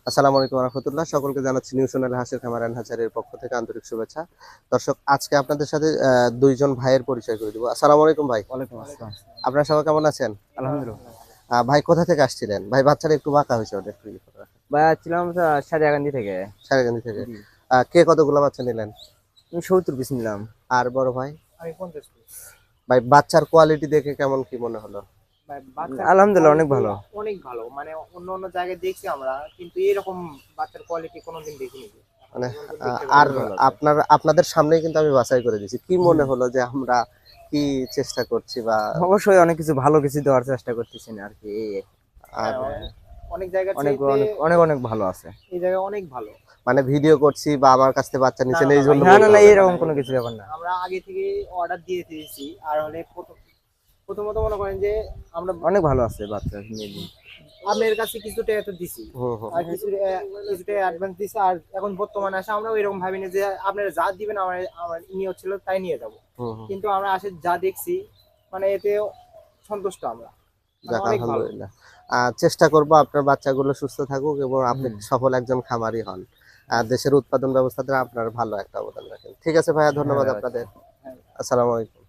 আসসালামু আলাইকুম রহমতুল্লাহ। সকলকে জানাচ্ছি নিউ সোনালী হাঁসের খামার এন্ড হ্যাচারির পক্ষ থেকে আন্তরিক শুভেচ্ছা। দর্শক, আজকে আপনাদের সাথে দুইজন ভাইয়ের পরিচয় করে দিব। আসসালামু আলাইকুম ভাই। ওয়ালাইকুম আসসালাম। আপনারা সবাই কেমন আছেন? আলহামদুলিল্লাহ। ভাই কোথা থেকে আসছিলেন? ভাই বাচ্চাটা একটু বাঁকা হয়েছে, ওটা একটু ইয়ে করে রাখেন। ভাই আসছিলাম সারিয়াকান্দি থেকে। সারেগান্ধি থেকে। জি। কে কতগুলো বাচ্চা নিলেন? আমি 70 পিস নিলাম। আর বড় ভাই? আমি 50 পিস। ভাই বাচ্চার কোয়ালিটি দেখে কেমন কি মনে হলো? ভাই বাচ্চার আলহামদুলিল্লাহ অনেক quality ভালো। অনেক ভালো। মানে অন্য অন্য জায়গায় দেখছি আমরা, কিন্তু এরকম বাচ্চার কোয়ালিটি কোনোদিন দেখিনি। মানে দেখতে আর ভালো। ভালো আছে। আপনাদের সামনেই কিন্তু আমি বাছাই করে দিয়েছি। কি মনে হলো যে আমরা কি চেষ্টা করছি বা অবশ্যই অনেক কিছু ভালো কিছু দেওয়ার চেষ্টা করতেছেন আর কি। আর হ্যাঁ, অনেক জায়গার অনেক চাইতে অনেক অনেক অনেক ভালো আছে। এই জায়গা অনেক ভালো। মানে ভিডিও করছি বা আমার কাছ থেকে বাচ্চা নিছেন না, এই জন্য না না বলতে না, হবে না। এরকম কোনো কিছু ব্যাপার না। আমরা আগে থেকে অর্ডার দিয়ে দিয়েছি। আর হলে প্রথমত মনে করেন যে আমরা অনেক ভালো আছে বাচ্চা নিয়ে দিন। আপনার কাছে কিছু টাকা তো দিছি, হুম হুম। আর কিছুটা অ্যাডভান্স দিছি। আর এখন বর্তমানে আসে আমরা এরকম ভাবিনি যে আপনারা যা দিবেন আমার আমার নিয়ে হচ্ছিল তাই নিয়ে যাব। হুম হুম। কিন্তু আমরা আসে যা দেখছি, মানে এতে সন্তুষ্ট আমরা। মানে যাক অনেক ভালো। আলহামদুলিল্লাহ। চেষ্টা করব আপনার বাচ্চাগুলো সুস্থ থাকুক এবং আপনি হুম। সফল একজন খামারি হন। দেশের উৎপাদন ব্যবস্থাতে আপনার ভালো একটা অবদান রাখেন। ঠিক আছে ভাইয়া, হ্যাঁ ধন্যবাদ ভাই, আপনাদের। হ্যাঁ। আসসালামু আলাইকুম।